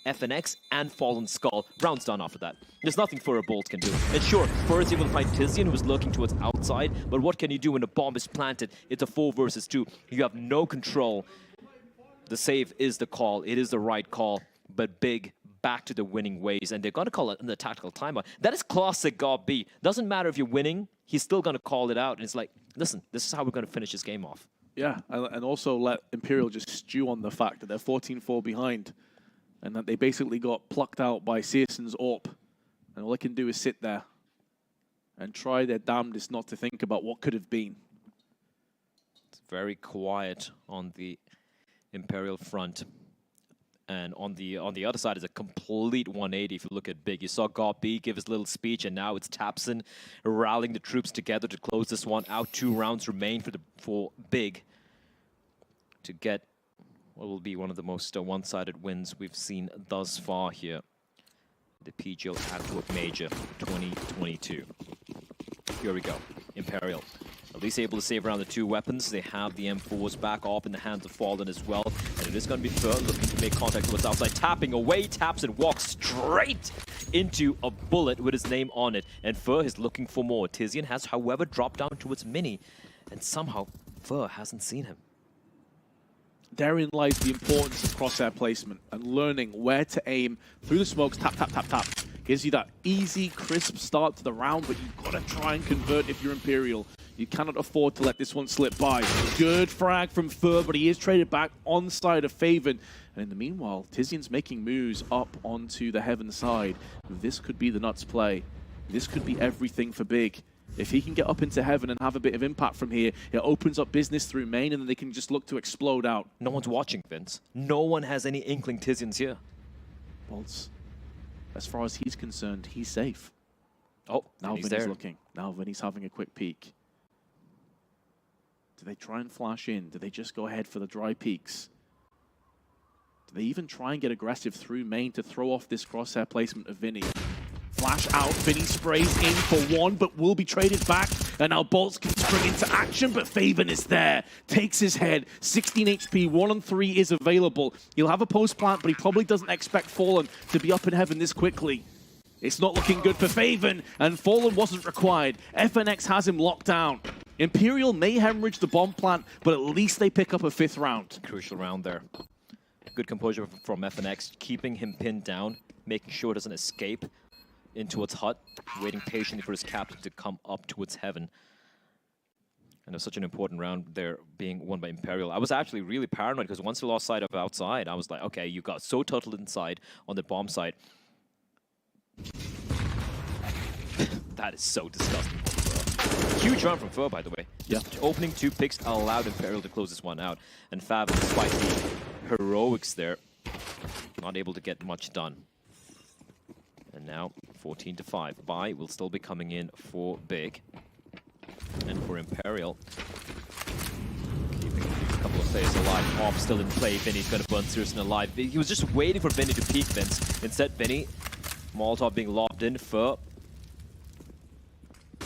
FNX and Fallen Skull. Round's done after that. There's nothing Fur or Bolt can do. And sure, Fur is able to find Tizian, who was looking towards outside, but what can you do when the bomb is planted? It's a 4 versus 2. You have no control. The save is the call. It is the right call. But Big back to the winning ways, and they're going to call it in the tactical timeout. That is classic God B. Doesn't matter if you're winning, he's still going to call it out. And it's like, listen, this is how we're going to finish this game off. Yeah, and also let Imperial just stew on the fact that they're 14-4 behind, and that they basically got plucked out by Searson's AWP. And all they can do is sit there and try their damnedest not to think about what could have been. It's very quiet on the Imperial front. And on the other side is a complete 180 if you look at Big. You saw God B give his little speech, and now it's Tabson rallying the troops together to close this one out. 2 rounds remain for Big to get what will be one of the most one-sided wins we've seen thus far here. The PGL Antwerp Major 2022. Here we go. Imperial. At least able to save around the 2 weapons. They have the M4s back off in the hands of Fallen as well. And it is going to be Fur looking to make contact towards outside. Tapping away, taps and walks straight into a bullet with his name on it. And Fur is looking for more. Tizian has, however, dropped down towards Mini. And somehow, Fur hasn't seen him. Therein lies the importance of crosshair placement and learning where to aim through the smokes, tap, tap, tap, tap. Gives you that easy, crisp start to the round, but you've got to try and convert if you're Imperial. You cannot afford to let this one slip by. Good frag from Fur, but he is traded back on side of Faven. And in the meanwhile, Tizian's making moves up onto the Heaven side. This could be the nuts play. This could be everything for Big. If he can get up into Heaven and have a bit of impact from here, it opens up business through main, and then they can just look to explode out. No one's watching, Vince. No one has any inkling Tizian's here. Bolts, as far as he's concerned, he's safe. Oh, now Vinny's Vinny's there. looking. Now Vinny's having a quick peek. Do they try and flash in? Do they just go ahead for the dry peaks? Do they even try and get aggressive through main to throw off this crosshair placement of Vinny? Flash out, Vinny sprays in for one, but will be traded back. And now Bolts can spring into action, but Faven is there. Takes his head, 16 HP, 1 on 3 is available. He'll have a post plant, but he probably doesn't expect Fallen to be up in Heaven this quickly. It's not looking good for Faven, and Fallen wasn't required. FNX has him locked down. Imperial may hemorrhage the bomb plant, but at least they pick up a 5th round. Crucial round there. Good composure from FNX, keeping him pinned down, making sure it doesn't escape into its hut, waiting patiently for his captain to come up towards Heaven. And it was such an important round there being won by Imperial. I was actually really paranoid because once they lost sight of outside, I was like, okay, you got so total inside on the bomb site. That is so disgusting. Huge round from Fur, by the way. Yeah. Just opening 2 picks allowed Imperial to close this one out. And Fab, despite the heroics there, not able to get much done. And now 14-5. Bai will still be coming in for Big. And for Imperial, keeping a couple of players alive. Off still in play. Vinny's going to burn Searson alive. He was just waiting for Vinny to peek, Vince. Instead, Vinny, Molotov being lobbed in. Fur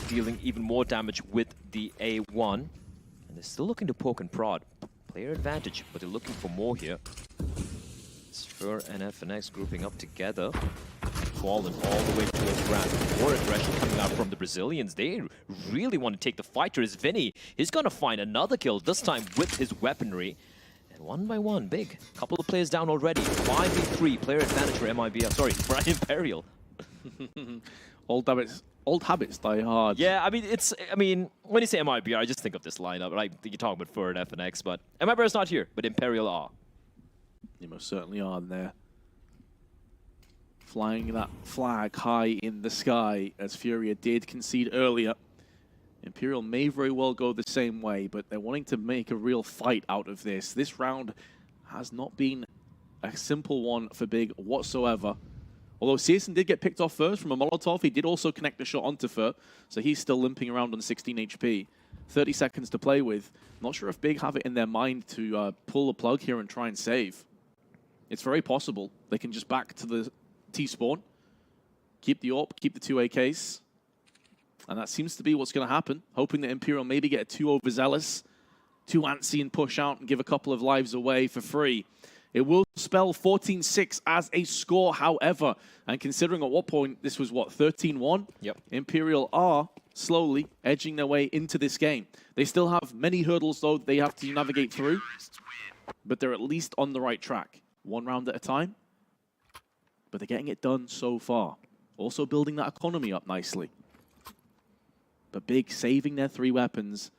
dealing even more damage with the A1. And they're still looking to poke and prod. Player advantage, but they're looking for more here. It's Fur and FNX grouping up together. Fallen all the way towards ground. More aggression coming out from the Brazilians. They really want to take the fight to his Vinny. He's going to find another kill, this time with his weaponry. And one by one, Big. Couple of players down already. 5v3, player advantage for MIB. Sorry, for Imperial. Old habits die hard. Yeah, I mean, when you say MIB, I just think of this lineup. Right? You're talking about Fur and FNX, but MIB is not here, but Imperial are. You most certainly are there. Flying that flag high in the sky, as Furia did concede earlier. Imperial may very well go the same way, but they're wanting to make a real fight out of this. This round has not been a simple one for Big whatsoever. Although Searson did get picked off first from a Molotov, he did also connect the shot onto Fur, so he's still limping around on 16 HP. 30 seconds to play with. Not sure if Big have it in their mind to pull the plug here and try and save. It's very possible. They can just back to the T-spawn, keep the AWP, keep the 2 AKs, and that seems to be what's going to happen. Hoping that Imperial maybe get too overzealous, too antsy and push out and give a couple of lives away for free. It will spell 14-6 as a score, however, and considering at what point this was, what, 13-1? Yep. Imperial are slowly edging their way into this game. They still have many hurdles, though, they have to navigate through, but they're at least on the right track. 1 round at a time. But they're getting it done so far. Also building that economy up nicely. But Big saving their 3 weapons.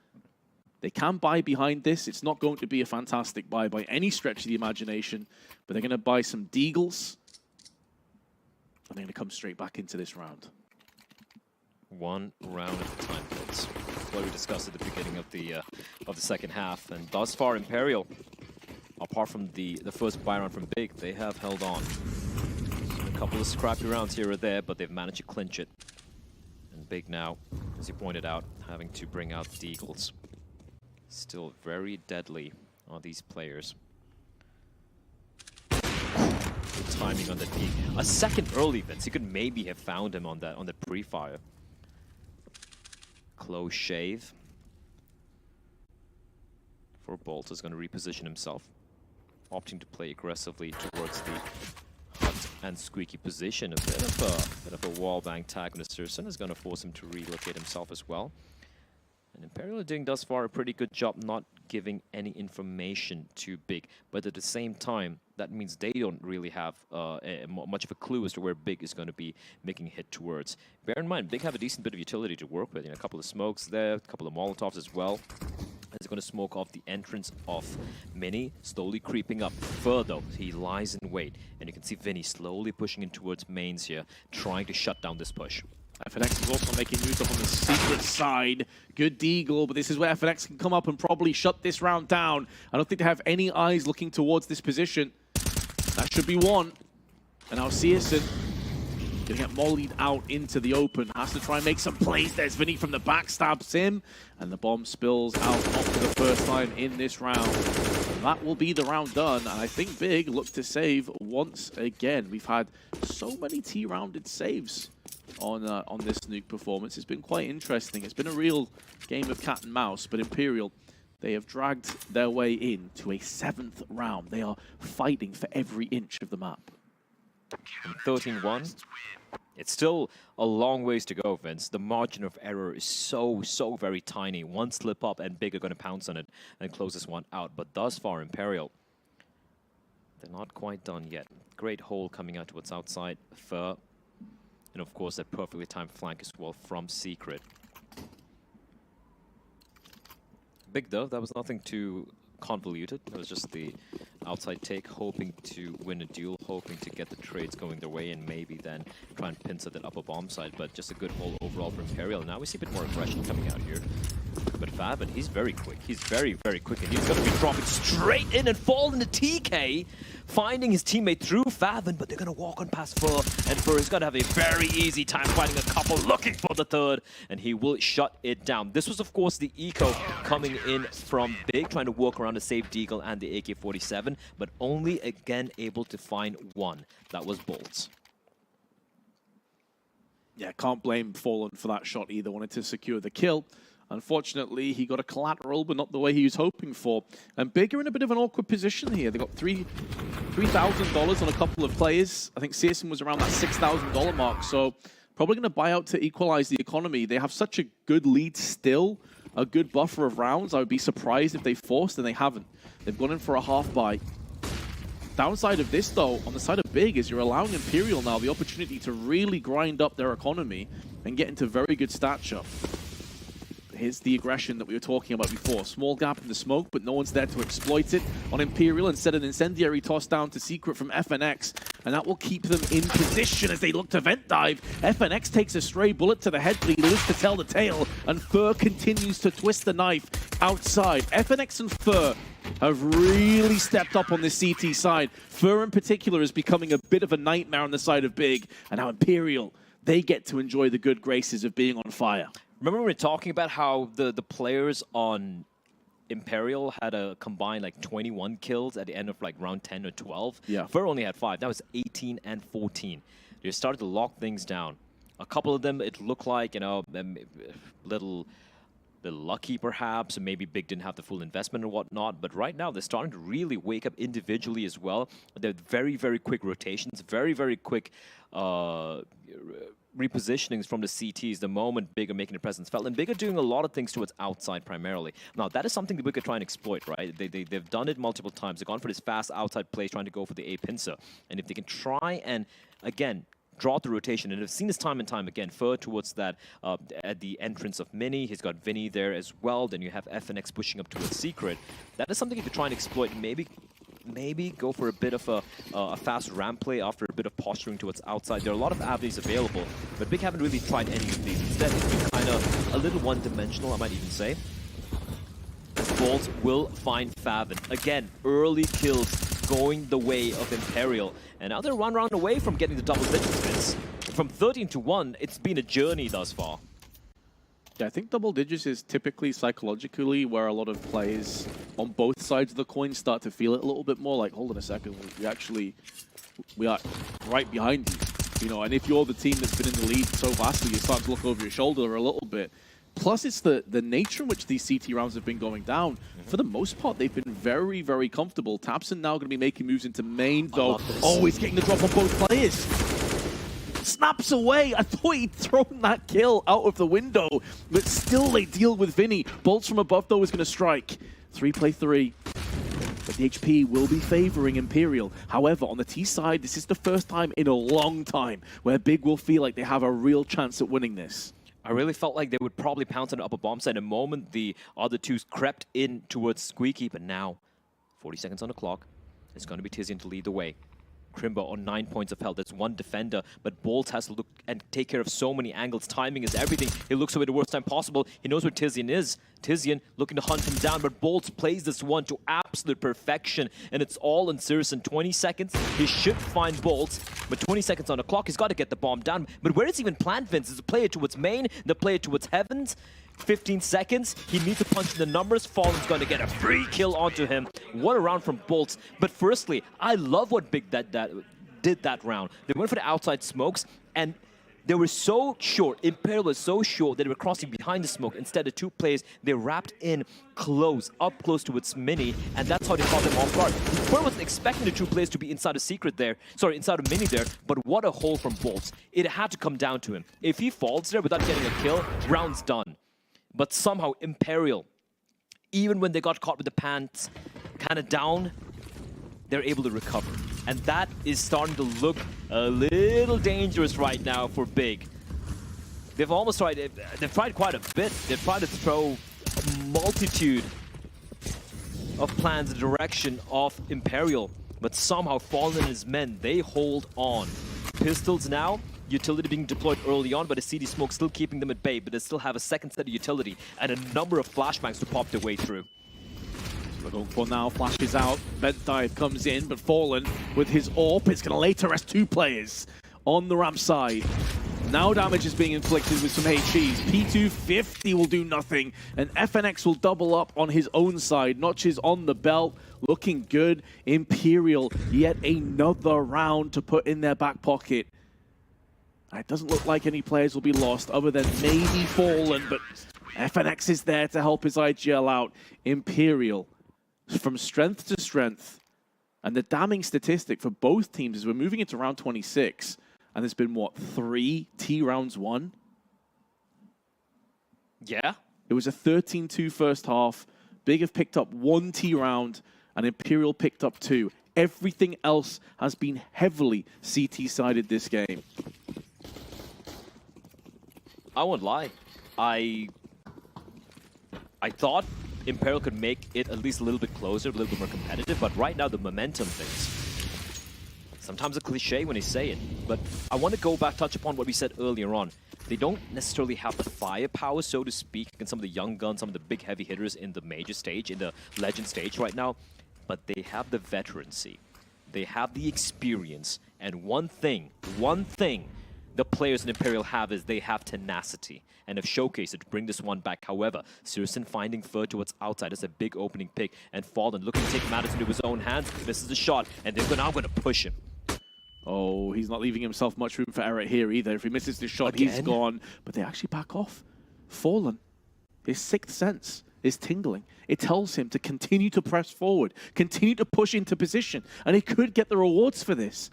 They can buy behind this. It's not going to be a fantastic buy by any stretch of the imagination. But they're going to buy some Deagles. And they're going to come straight back into this round. 1 round at a time, folks. What we discussed at the beginning of the second half. And thus far, Imperial, apart from the first buy round from Big, they have held on. A couple of scrappy rounds here or there, but they've managed to clinch it. And Big now, as you pointed out, having to bring out the Eagles. Still very deadly on these players. Good timing on the peak. A second early, Vince. You could maybe have found him on the pre-fire. Close shave. For Bolt is going to reposition himself, opting to play aggressively towards the hut and squeaky position. A bit of a wallbang tag on the Searson is going to force him to relocate himself as well. And Imperial are doing thus far a pretty good job not giving any information to Big, but at the same time, that means they don't really have much of a clue as to where Big is going to be making a hit towards. Bear in mind, Big have a decent bit of utility to work with. You know, a couple of smokes there, a couple of Molotovs as well. It's going to smoke off the entrance of Mini, slowly creeping up further. He lies in wait, and you can see Vinny slowly pushing in towards mains here, trying to shut down this push. FNX is also making moves up on the secret side. Good deagle, but this is where FNX can come up and probably shut this round down. I don't think they have any eyes looking towards this position. That should be one. And now Searson gonna get mollied out into the open. Has to try and make some plays. There's Vinny from the back, stabs him, and the bomb spills out, not for the first time in this round. And that will be the round done, and I think Big look to save once again. We've had so many T-rounded saves on this Nuke performance. It's been quite interesting. It's been a real game of cat and mouse, but Imperial, they have dragged their way into a 7th round. They are fighting for every inch of the map. 13-1. It's still a long ways to go, Vince. The margin of error is so very tiny. One slip up and Big are going to pounce on it and close this one out. But thus far, Imperial, they're not quite done yet. Great hole coming out towards outside. Fur. And of course, that perfectly timed flank as well from Secret. Big though, that was nothing too convoluted. It was just the outside take, hoping to win a duel, hoping to get the trades going their way, and maybe then try and pincer that upper bomb side. But just a good hole overall for Imperial. Now we see a bit more aggression coming out here. But Fab, he's very quick. He's very quick, and he's going to be dropping straight in and fall into TK, finding his teammate through Favin, but they're going to walk on past Fur, and Fur is going to have a very easy time finding a couple, looking for the third, and he will shut it down. This was, of course, the eco coming in from Big, trying to work around the safe deagle and the AK-47, but only, again, able to find one. That was Bolts. Yeah, can't blame Fallen for that shot either. Wanted to secure the kill. Unfortunately, he got a collateral, but not the way he was hoping for. And Big are in a bit of an awkward position here. They got $3,000 on a couple of players. I think Searson was around that $6,000 mark, so probably going to buy out to equalize the economy. They have such a good lead still, a good buffer of rounds. I would be surprised if they forced, and they haven't. They've gone in for a half buy. Downside of this, though, on the side of Big, is you're allowing Imperial now the opportunity to really grind up their economy and get into very good stature. Here's the aggression that we were talking about before. Small gap in the smoke, but no one's there to exploit it on Imperial. Instead, an incendiary toss down to Secret from FNX, and that will keep them in position as they look to vent dive. FNX takes a stray bullet to the head, but he lives to tell the tale, and Fur continues to twist the knife outside. FNX and Fur have really stepped up on this CT side. Fur in particular is becoming a bit of a nightmare on the side of Big, and now Imperial, they get to enjoy the good graces of being on fire. Remember we were talking about how the players on Imperial had a combined like 21 kills at the end of like round 10 or 12? Yeah. Fur only had 5. That was 18 and 14. They started to lock things down. A couple of them, it looked like, you know, little lucky perhaps, and maybe Big didn't have the full investment or whatnot, but right now they're starting to really wake up individually as well. They're very quick rotations, very quick repositionings from the CTs the moment Big are making a presence felt, and Big are doing a lot of things towards outside primarily. Now that is something that Big are trying to exploit, right? They've done it multiple times. They've gone for this fast outside play, trying to go for the A pincer, and if they can try and again draw out the rotation, and I've seen this time and time again, Fur towards that at the entrance of Mini. He's got Vinny there as well. Then you have FNX pushing up towards Secret. That is something you could try and exploit. Maybe go for a bit of a fast ramp play after a bit of posturing towards outside. There are a lot of avenues available, but Big haven't really tried any of these. Instead, it's been kind of a little one-dimensional, I might even say. Bolts will find Favin. Again, early kills going the way of Imperial. And now they're 1 round away from getting the double digits, Vince. From 13 to 1, it's been a journey thus far. Yeah, I think double digits is typically psychologically where a lot of players on both sides of the coin start to feel it a little bit more like, hold on a second, we are right behind you. You know, and if you're the team that's been in the lead so vastly, you start to look over your shoulder a little bit. Plus, it's the nature in which these CT rounds have been going down. For the most part, they've been very comfortable. Tapson now going to be making moves into main, though. Oh, he's getting the drop on both players. Snaps away. I thought he'd thrown that kill out of the window, but still they deal with Vinny. Bolts from above, though, is going to strike. 3-play 3. But the HP will be favoring Imperial. However, on the T side, this is the first time in a long time where Big will feel like they have a real chance at winning this. I really felt like they would probably pounce on the upper bomb side. In a moment, the other two crept in towards Squeaky, but now, 40 seconds on the clock, it's going to be Tizian to lead the way. Crimbo on 9 points of health. That's one defender, but Bolt has to look and take care of so many angles. Timing is everything. He looks away the worst time possible. He knows where Tizian is. Tizian looking to hunt him down, but Bolt plays this one to absolute perfection, and it's all in Cirrus in 20 seconds. He should find Bolt, but 20 seconds on the clock. He's got to get the bomb down. But where is even planned, Vince? Is the player towards main, the player towards heavens? 15 seconds. He needs to punch in the numbers. Fallen's going to get a free kill onto him. What a round from Bolts. But firstly, I love what Big did that round. They went for the outside smokes, and they were so short. Imperial was so short that they were crossing behind the smoke. Instead of two players, they wrapped in close, up close to its mini, and that's how they caught them off guard. Imperial wasn't expecting the two players to be inside a secret there, sorry, inside a mini there, but what a hole from Bolts. It had to come down to him. If he falls there without getting a kill, round's done. But somehow Imperial, even when they got caught with the pants kind of down, they're able to recover. And that is starting to look a little dangerous right now for Big. They've almost tried, they've tried quite a bit. They've tried to throw a multitude of plans in the direction of Imperial. But somehow Fallen and his men, they hold on. Pistols now, utility being deployed early on, but the CD smoke still keeping them at bay, but they still have a second set of utility and a number of flashbangs to pop their way through. We're going for now, flashes out, Vent Dive comes in, but Fallen with his AWP is going to later rest two players on the ramp side. Now damage is being inflicted with some HEs. P250 will do nothing, and FNX will double up on his own side. Notches on the belt, looking good. Imperial, yet another round to put in their back pocket. It doesn't look like any players will be lost other than maybe Fallen, but FNX is there to help his IGL out. Imperial, from strength to strength. And the damning statistic for both teams is we're moving into round 26, and there's been, what, 3 T rounds won? Yeah. It was a 13-2 first half. Big have picked up 1 T round, and Imperial picked up 2. Everything else has been heavily CT-sided this game. I won't lie. I thought Imperial could make it at least a little bit closer, a little bit more competitive, but right now the momentum things. Sometimes a cliche when they say it, but I want to go back, touch upon what we said earlier on. They don't necessarily have the firepower, so to speak, against some of the young guns, some of the big heavy hitters in the major stage, in the legend stage right now, but they have the veterancy. They have the experience, and one thing the players in Imperial have is they have tenacity and have showcased it to bring this one back. However, Sirsen finding Fur towards outside is a big opening pick, and Fallen looking to take matters into his own hands. Misses the shot, and they're now going to push him. Oh, he's not leaving himself much room for error here either. If he misses the shot, he's gone. But they actually back off. Fallen, his sixth sense is tingling. It tells him to continue to press forward, continue to push into position, and he could get the rewards for this.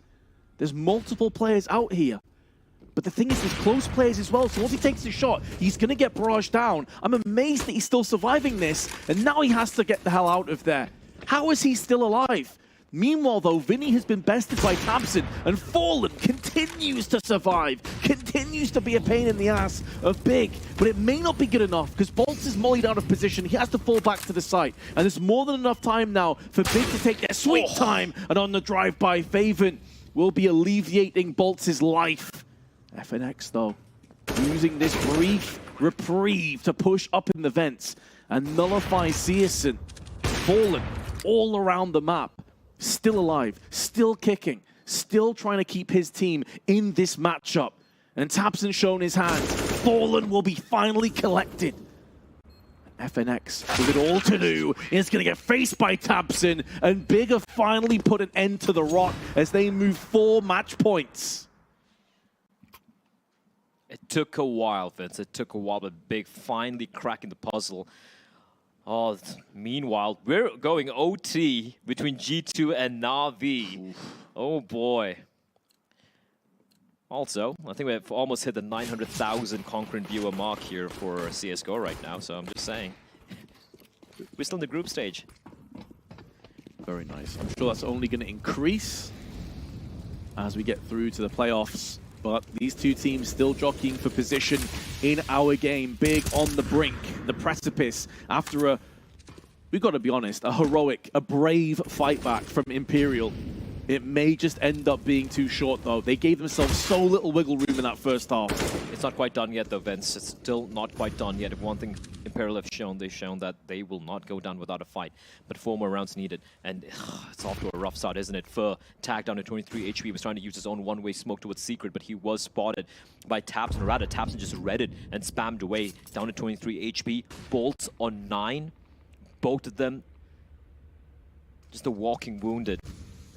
There's multiple players out here. But the thing is, there's close players as well, so once he takes the shot, he's going to get barraged down. I'm amazed that he's still surviving this, and now he has to get the hell out of there. How is he still alive? Meanwhile, though, Vinny has been bested by Tabson, and Fallen continues to survive, continues to be a pain in the ass of Big, but it may not be good enough, because Bolts is mollied out of position. He has to fall back to the site, and there's more than enough time now for Big to take their sweet time, and on the drive-by, Faven will be alleviating Bolts' life. FNX, though, using this brief reprieve to push up in the vents and nullify Searson. Fallen all around the map, still alive, still kicking, still trying to keep his team in this matchup. And Tabson shown his hand. Fallen will be finally collected. FNX, with it all to do, is going to get faced by Tabson, and Big have finally put an end to the rot as they move 4 match points. It took a while, Vince. It took a while, but Big finally cracking the puzzle. Oh, meanwhile, we're going OT between G2 and Na'Vi. Oh, boy. Also, I think we've almost hit the 900,000 concurrent viewer mark here for CSGO right now, so I'm just saying. We're still in the group stage. Very nice. I'm sure that's only going to increase as we get through to the playoffs. But these two teams still jockeying for position in our game. Big on the brink, the precipice, after a, we've got to be honest, a heroic, a brave fight back from Imperial. It may just end up being too short, though. They gave themselves so little wiggle room in that first half. It's not quite done yet, though, Vince. It's still not quite done yet. If one thing Imperial have shown, they've shown that they will not go down without a fight. But 4 more rounds needed. And it's off to a rough start, isn't it? Fur tagged down to 23 HP. He was trying to use his own one-way smoke towards Secret, but he was spotted by Tapson. Or rather, Tapson just read it and spammed away. Down to 23 HP. Bolts on 9. Both of them just a walking wounded.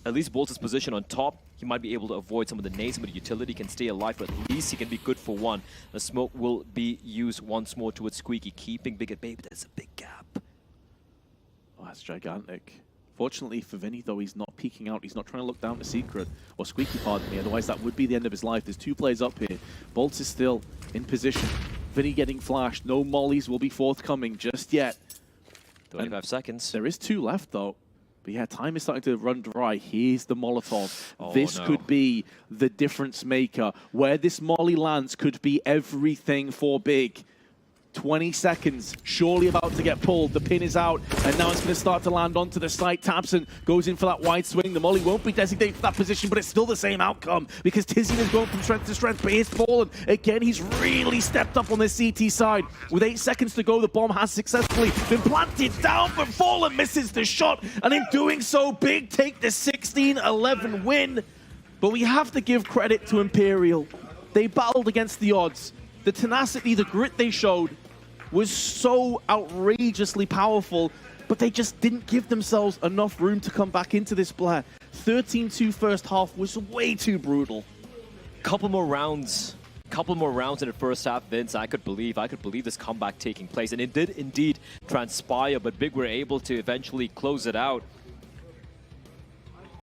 At least Bolt's position on top, he might be able to avoid some of the nades, some of the utility, can stay alive, but at least he can be good for one. The smoke will be used once more towards Squeaky, keeping Big at bay, but there's a big gap. Oh, that's gigantic. Fortunately for Vinny, though, he's not peeking out. He's not trying to look down to Secret, or Squeaky, pardon me, otherwise that would be the end of his life. There's 2 players up here. Bolts is still in position. Vinny getting flashed. No mollies will be forthcoming just yet. 25 seconds. There is 2 left, though. But yeah, time is starting to run dry. Here's the Molotov. Oh, this no. could be the difference maker. Where this molly lands could be everything for Big. 20 seconds, surely about to get pulled. The pin is out, and now it's going to start to land onto the site. Tapson goes in for that wide swing. The molly won't be designated for that position, but it's still the same outcome because Tizian is going from strength to strength, but he's fallen. Again, he's really stepped up on the CT side. With 8 seconds to go, the bomb has successfully been planted down, but Fallen misses the shot, and in doing so, Big take the 16-11 win. But we have to give credit to Imperial. They battled against the odds. The tenacity, the grit they showed was so outrageously powerful, but they just didn't give themselves enough room to come back into this blast. 13-2 first half was way too brutal. Couple more rounds in the first half, Vince. I could believe this comeback taking place, and it did indeed transpire, but Big were able to eventually close it out.